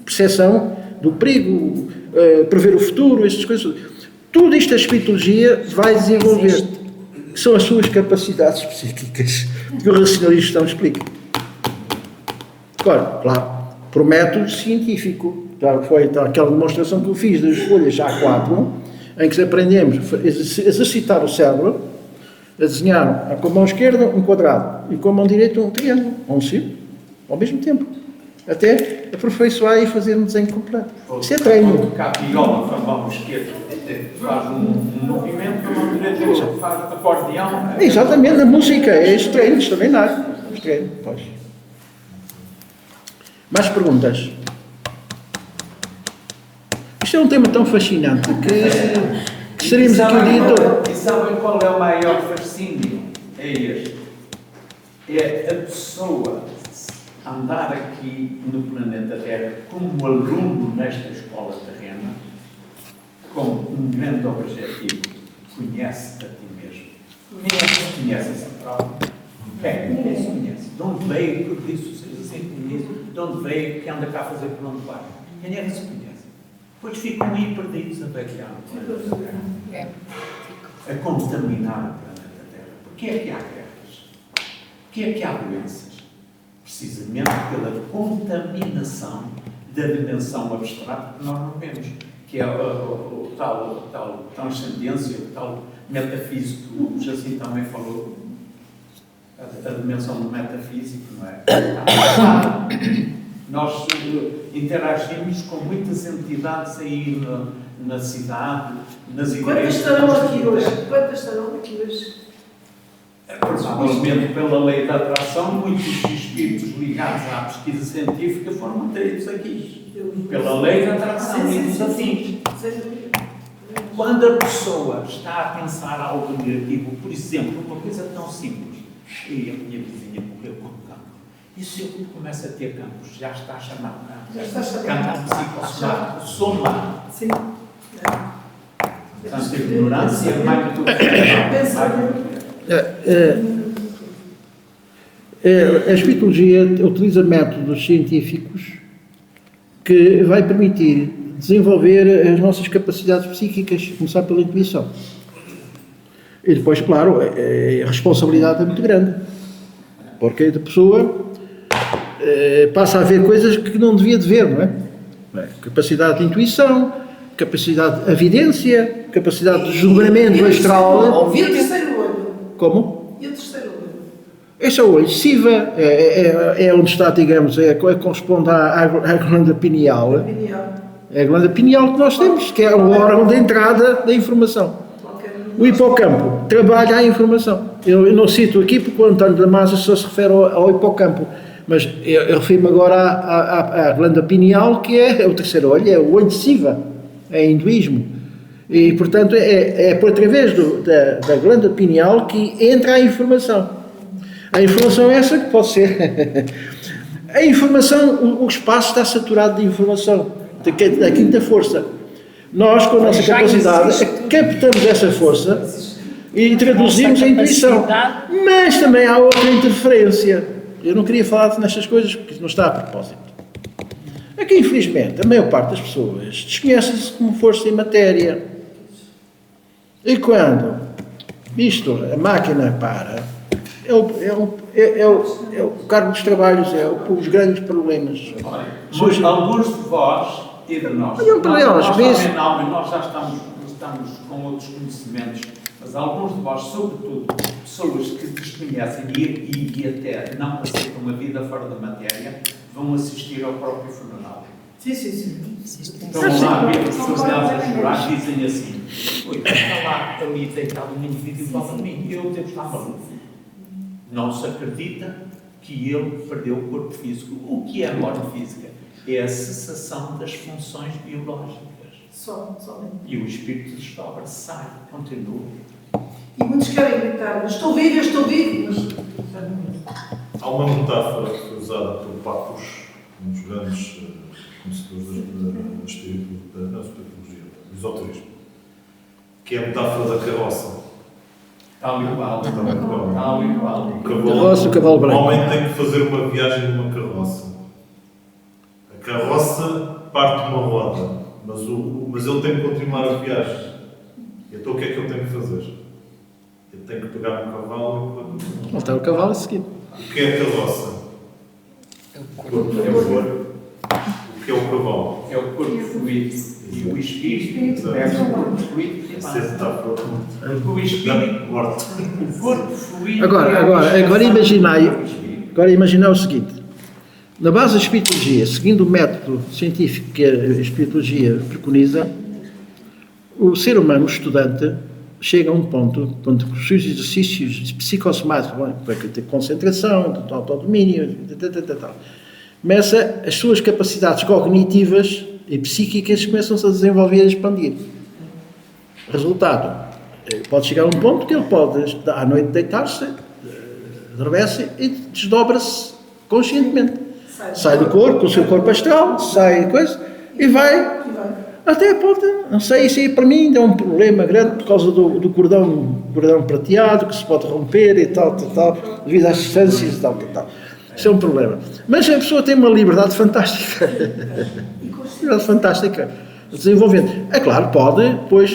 Percepção do perigo, prever o futuro, estas coisas. Tudo isto a espiritologia vai desenvolver. São as suas capacidades psíquicas que o racionalismo não explica. Agora, claro, por método científico. Foi aquela demonstração que eu fiz das folhas A4, em que aprendemos a exercitar o cérebro, a desenhar com a mão esquerda um quadrado e com a mão direita um triângulo, ou um círculo, ao mesmo tempo. Até aperfeiçoar e fazer um desenho completo. Isso é treino. O capiola com a mão esquerda faz um movimento, com a mão direita faz acordeão. Exatamente, a música é estranho, extraordinário. Estranho, pois. Mais perguntas? Isto é um tema tão fascinante que estaríamos aqui o dia todo. E sabem qual é o maior fascínio? É este. É a pessoa andar aqui no planeta Terra como aluno nesta escola terrena, com um grande objetivo: conhece a ti mesmo. Ninguém conhece essa prova. Ninguém se conhece. De onde veio, por isso assim conhece, de onde veio, que anda cá a fazer por onde vai. Ninguém se conhece. Depois ficam aí perdidos a vaguear no planeta Terra, a contaminar o planeta Terra. Porquê é que há guerras? Porquê é que há doenças? Precisamente pela contaminação da dimensão abstrata que nós não vemos, que é o tal transcendência, o tal metafísico, o Jacinto também falou, a dimensão do metafísico, não é? Nós interagimos com muitas entidades aí na cidade, nas igrejas. Quantas estarão aqui hoje? Provavelmente, pela lei da atração, muitos espíritos ligados à pesquisa científica foram atraídos aqui. Pela lei da atração e dos afins. Quando a pessoa está a pensar algo negativo, por exemplo, uma coisa tão simples, e a minha vizinha morreu com cancro. E se eu começo a ter cancro, já está chamado cancro. Cancro psicossomático, soma. Sim. Portanto, a ignorância é mais do que a espiritologia utiliza métodos científicos que vai permitir desenvolver as nossas capacidades psíquicas, começar pela intuição. E depois, claro, a responsabilidade é muito grande, porque a pessoa passa a ver coisas que não devia de ver, não é? Capacidade de intuição, capacidade de evidência, capacidade de julgamento astral. E o terceiro olho? Como? E o terceiro olho? Esse é o olho Siva, é onde está, digamos, corresponde à glândula pineal. É a glândula pineal que nós temos, que é o órgão de entrada da informação. O hipocampo trabalha a informação. Eu não cito aqui porque o António Damasio só se refere ao hipocampo, mas eu refiro-me agora à glândula pineal, que é o terceiro olho, é o olho de Siva, é hinduísmo. E, portanto, é por através da glândula pineal que entra a informação. A informação é essa que pode ser. A informação, o espaço está saturado de informação, da quinta força. Nós, com a nossa capacidade, captamos essa força e traduzimos a intuição. Mas também há outra interferência. Eu não queria falar nestas coisas porque não está a propósito. É que, infelizmente, a maior parte das pessoas desconhece-se como força e matéria. E quando a máquina para, é o cargo dos trabalhos, os grandes problemas. Alguns de vós e de nós. Olha, nós já estamos com outros conhecimentos, mas alguns de vós, sobretudo, pessoas que desconhecem e até não aceitam a vida fora da matéria, vão assistir ao próprio funeral. Sim. Estão lá a ver pessoas delas a chorar e dizem assim: oi, está lá ali deitado um indivíduo igual a mim e eu devo estar maluco. Não se acredita que ele perdeu o corpo físico. O que é a morte física? é a cessação das funções biológicas. Somente. E o espírito desdobra, sai, continua. E muitos querem gritar, estou vivo, mas... Há uma metáfora que foi usada por Papos, um dos grandes conhecedores da espirituologia, do esoterismo, que é a metáfora da carroça. Tal e qual. Carroça, o cavalo branco. O homem tem que fazer uma viagem numa carroça. A carroça parte de uma roda, mas ele tem que continuar a viagem. Então o que é que ele tem que fazer? Ele tem que pegar um cavalo e... Ele tem o cavalo a seguir. O que é a carroça? É o O corpo. que é o cavalo? É o corpo fluido. E o espírito pega o corpo fluido e Essa é a passa. metáfora. O espírito, Morte. o corpo fluido. Agora imaginai o seguinte. Na base da espiritualogia, seguindo o método científico que a espiritualogia preconiza, o ser humano, o estudante, chega a um ponto onde os seus exercícios psicossomáticos, para ter concentração, de autodomínio, começa as suas capacidades cognitivas e psíquicas começam-se a desenvolver e a expandir. Resultado, pode chegar a um ponto que ele pode, à noite, deitar-se, adormece e desdobra-se conscientemente. Sai do corpo, com o seu corpo astral, sai de coisa, e vai. Até pode, não sei, isso aí para mim ainda é um problema grande por causa do cordão prateado, que se pode romper e tal, devido às distâncias e tal. Isso é um problema. Mas a pessoa tem uma liberdade fantástica. Liberdade fantástica. Desenvolvendo. É claro, pode, depois,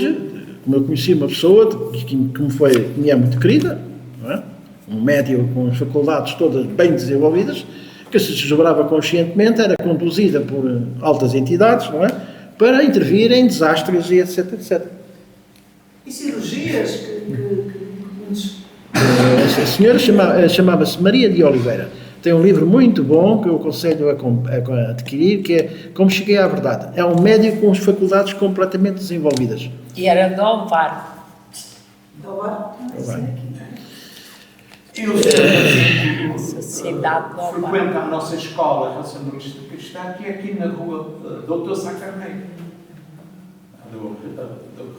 como eu conheci uma pessoa que me é muito querida, não é? Um médium com as faculdades todas bem desenvolvidas, que se desdobrava conscientemente, era conduzida por altas entidades, não é? Para intervir em desastres e etc, etc. E cirurgias que A senhora chamava-se Maria de Oliveira. Tem um livro muito bom que eu aconselho a adquirir, que é Como Cheguei à Verdade. É um médico com as faculdades completamente desenvolvidas. E era de Ovar. Eu Cidade de Ovar. frequento a nossa escola racionalista cristã, que é aqui na rua Doutor Sá Carneiro.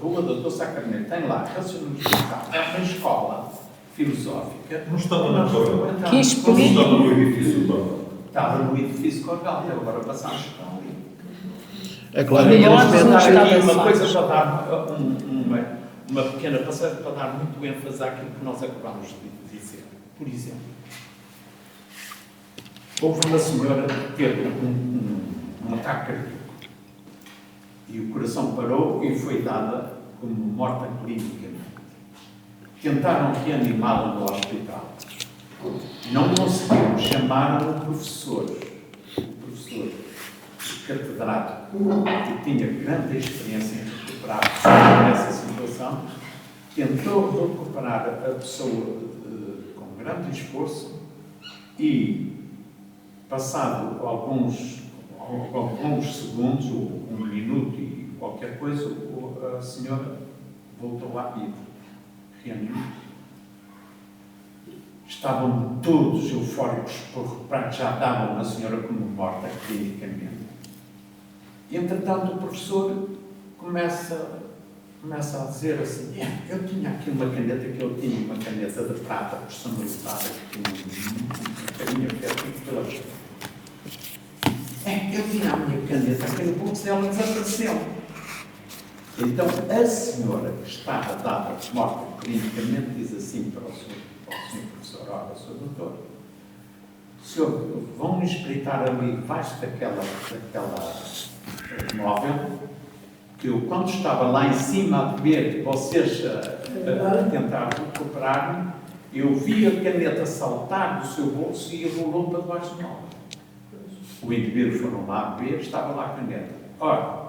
Rua Doutor Sá Carneiro. Tem lá racionalista cristã. É uma escola filosófica. Não estava na Corgal. Que Não explica. estava no edifício Corgal. Estava no edifício Corgal, agora passámos para ali. É claro, Olha, eu nós acho temos- que Aqui estava uma coisa fácil. para dar uma pequena passagem para dar muito ênfase àquilo que nós acabamos de dizer. Por exemplo, houve uma senhora que teve um ataque cardíaco e o coração parou e foi dada como morta clinicamente. Tentaram reanimá-la no hospital. Não conseguiram. Chamaram o professor catedrático, que tinha grande experiência em recuperar nessa situação, tentou recuperar a pessoa com grande esforço e, passado alguns segundos, ou um minuto e qualquer coisa, a senhora voltou à vida, reanimou. Estavam todos eufóricos por recuperar, já davam a senhora como morta clinicamente. E, entretanto, o professor começa a dizer assim: eu tinha aqui uma caneta, que eu tinha uma caneta de prata personalizada, que tinha um carinho afetivo pela pessoa. Eu tinha a minha caneta, aquele bolso dela desapareceu. Então, a senhora que estava dada morta clinicamente diz assim para o senhor professor: olha, senhor doutor, senhor, vão-me espreitar ali debaixo daquela móvel, que eu, quando estava lá em cima a ver vocês a tentar recuperar-me, eu vi a caneta saltar do seu bolso e rolou para debaixo do móvel. O indivíduo foram lá ver, estava lá a caneta. Ora,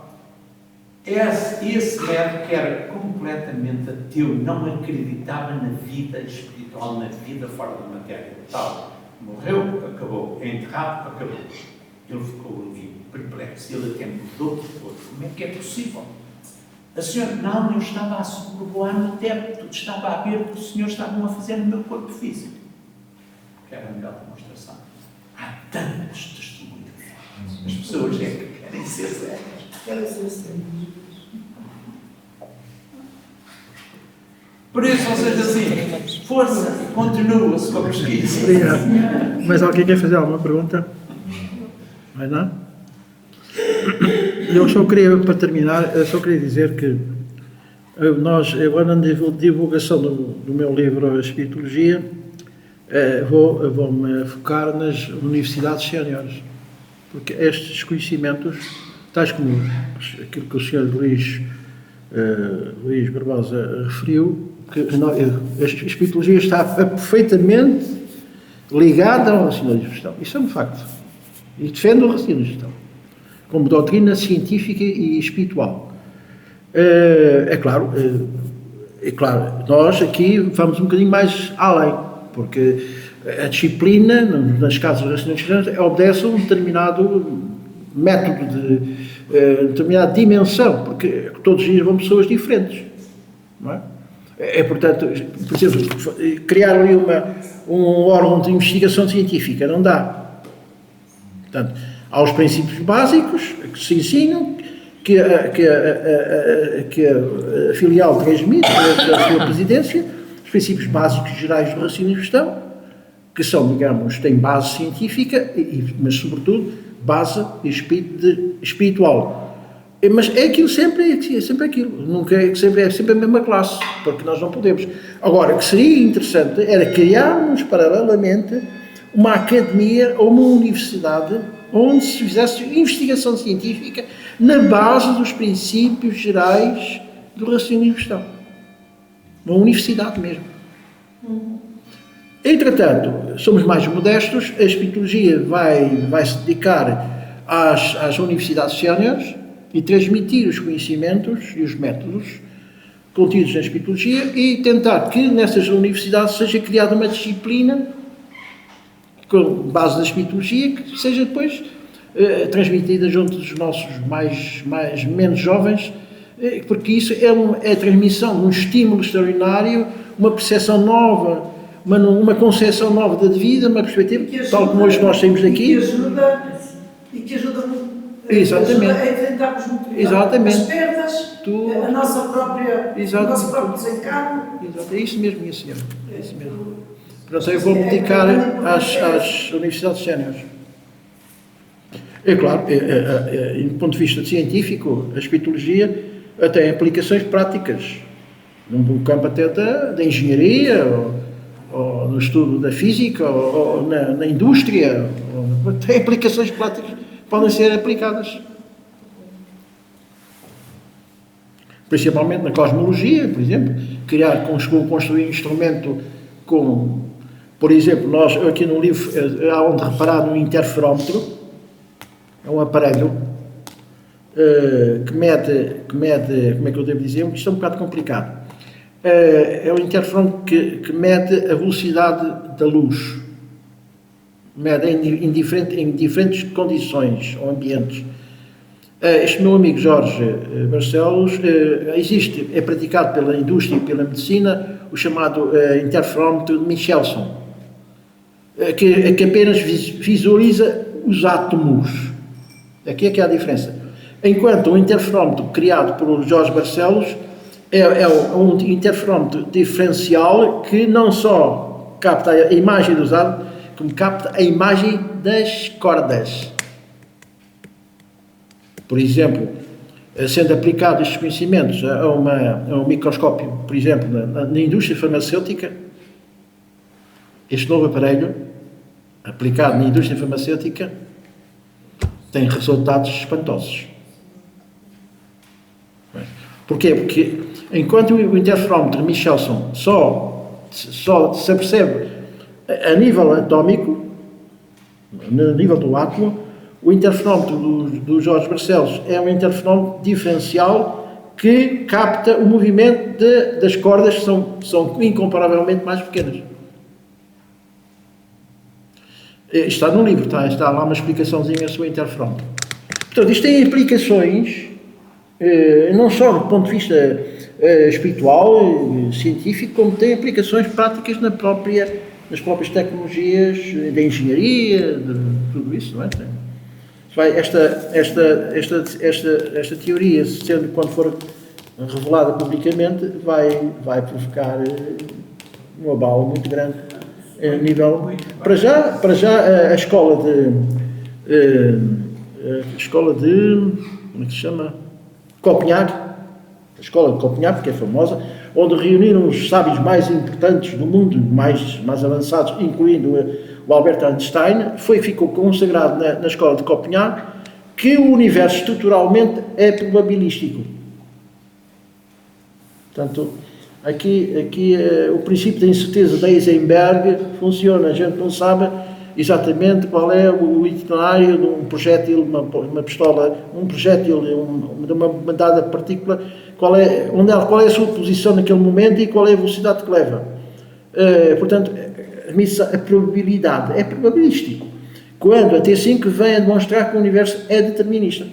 esse médico era completamente ateu, não acreditava na vida espiritual, na vida fora da matéria. Tal, morreu, acabou, é enterrado, acabou. Ele ficou ali, perplexo, ele até mudou de cor. Como é que é possível? A senhora, não, eu estava a sobrevoar no teto, estava a ver o que os senhores estavam a fazer no meu corpo físico. Que era a melhor demonstração. Há tantos testemunhos As pessoas é que querem ser cegas. Quero ser assim. Por isso, ou seja, assim, força, continua-se com a pesquisa. Obrigado. Mas alguém quer fazer alguma pergunta? Mais não? Eu só queria, para terminar, eu só queria dizer que eu agora na divulgação do meu livro A Espiritologia, vou-me focar nas universidades séniores, porque estes conhecimentos, tais como aquilo que o Sr. Luís Barbosa referiu, que a Espiritologia está perfeitamente ligada ao raciocínio de gestão. Isso é um facto. E defende o raciocínio de gestão como doutrina científica e espiritual. É claro, nós aqui vamos um bocadinho mais além, porque a disciplina, nas casas de raciocínio de gestão, obedece a um determinado método, determinada dimensão, porque todos os dias vão pessoas diferentes, não é? Portanto, por exemplo, criar ali um órgão de investigação científica não dá. Portanto, há os princípios básicos que se ensinam, que a filial transmite da sua presidência, os princípios básicos gerais do raciocínio de gestão, que são, digamos, têm base científica, mas sobretudo base espiritual. Mas é aquilo sempre aquilo, nunca é sempre a mesma classe, porque nós não podemos. Agora, o que seria interessante era criarmos paralelamente uma academia ou uma universidade onde se fizesse investigação científica na base dos princípios gerais do raciocínio de gestão. Uma universidade mesmo. Entretanto, somos mais modestos, a Espiritologia vai se dedicar às universidades séniores e transmitir os conhecimentos e os métodos contidos na Espiritologia e tentar que nessas universidades seja criada uma disciplina com base na Espiritologia que seja depois transmitida junto dos nossos menos jovens, porque isso é a transmissão de um estímulo extraordinário, uma percepção nova, uma concepção nova da vida, uma perspectiva, tal como hoje nós temos aqui. E que ajuda muito. Exatamente. A enfrentarmos muito Exatamente. as perdas, o nosso próprio desencargo. Exato, é isso mesmo, minha senhora. É isso mesmo. Portanto, eu vou me dedicar às universidades séniores. É claro, do ponto de vista científico, a Espiritologia tem aplicações práticas, num campo até da engenharia, ou no estudo da física, ou na indústria, tem aplicações práticas que podem ser aplicadas. Principalmente na cosmologia, por exemplo, construir um instrumento com, por exemplo, nós aqui no livro há onde reparar no interferómetro, é um aparelho que mede, como é que eu devo dizer, isto é um bocado complicado. É um interferómetro que mede a velocidade da luz, mede em diferentes condições ou ambientes. Este meu amigo Jorge Barcelos, é praticado pela indústria e pela medicina o chamado interferómetro de Michelson, que apenas visualiza os átomos. Aqui é que há a diferença. Enquanto o interferómetro criado por Jorge Barcelos é um interferómetro diferencial que não só capta a imagem dos átomos, como capta a imagem das cordas. Por exemplo, sendo aplicados estes conhecimentos a um microscópio, por exemplo, na indústria farmacêutica, este novo aparelho, aplicado na indústria farmacêutica, tem resultados espantosos. Porquê? Porque enquanto o interferómetro Michelson só se apercebe a nível atómico, no nível do átomo, o interferómetro do Jorge Barcelos é um interferómetro diferencial que capta o movimento das cordas que são incomparavelmente mais pequenas. Está no livro, está lá uma explicaçãozinha sobre o interferómetro. Portanto, isto tem implicações, não só do ponto de vista espiritual, científico, como tem implicações práticas nas próprias tecnologias da engenharia, de tudo isso, não é? esta teoria, sendo quando for revelada publicamente, vai provocar um abalo muito grande a nível. Para já a escola de como é que se chama? Copenhague, a escola de Copenhague, que é famosa, onde reuniram os sábios mais importantes do mundo, mais avançados, incluindo o Albert Einstein, ficou consagrado na escola de Copenhague que o universo estruturalmente é probabilístico. Portanto, aqui o princípio da incerteza de Heisenberg funciona. A gente não sabe exatamente qual é o itinerário de um projétil, uma pistola, um projétil de uma dada partícula, qual é a sua posição naquele momento e qual é a velocidade que leva. Portanto, a probabilidade é probabilístico. Quando a T5 vem a demonstrar que o universo é determinista.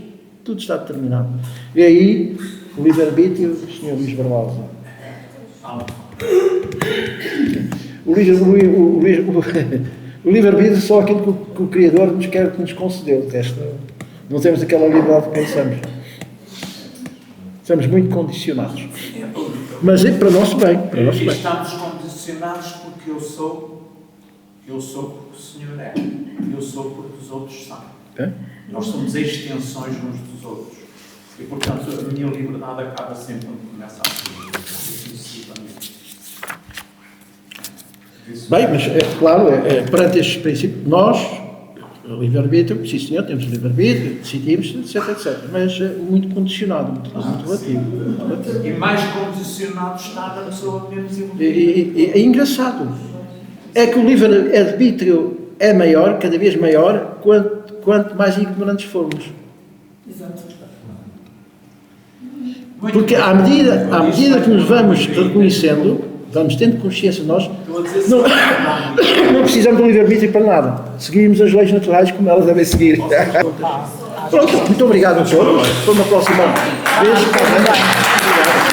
Tudo está determinado. E aí, o livre-arbítrio, Sr. Luís Barbosa. O livre-arbítrio é só aquilo que o Criador nos quer que nos concedeu. Não temos aquela liberdade que pensamos. Estamos muito condicionados. Mas é para o nosso bem. Estamos condicionados porque eu sou porque o Senhor é. Eu sou porque os outros são. É? Nós somos extensões uns dos outros. E, portanto, a minha liberdade acaba sempre quando começa a ser. Bem, mas claro, perante estes princípios, nós, o livre-arbítrio, sim senhor, temos o livre-arbítrio, decidimos, etc. Mas muito condicionado, muito relativo. E mais condicionado está na pessoa menos evoluída. É engraçado. É que o livre-arbítrio é maior, cada vez maior, quanto mais ignorantes formos. Exato. Porque à medida que nos vamos reconhecendo, vamos tendo consciência de nós, não precisamos do livre-arbítrio para nada. Seguimos as leis naturais como elas devem seguir. Pronto, muito obrigado a todos. Foi uma próxima vez. Obrigado.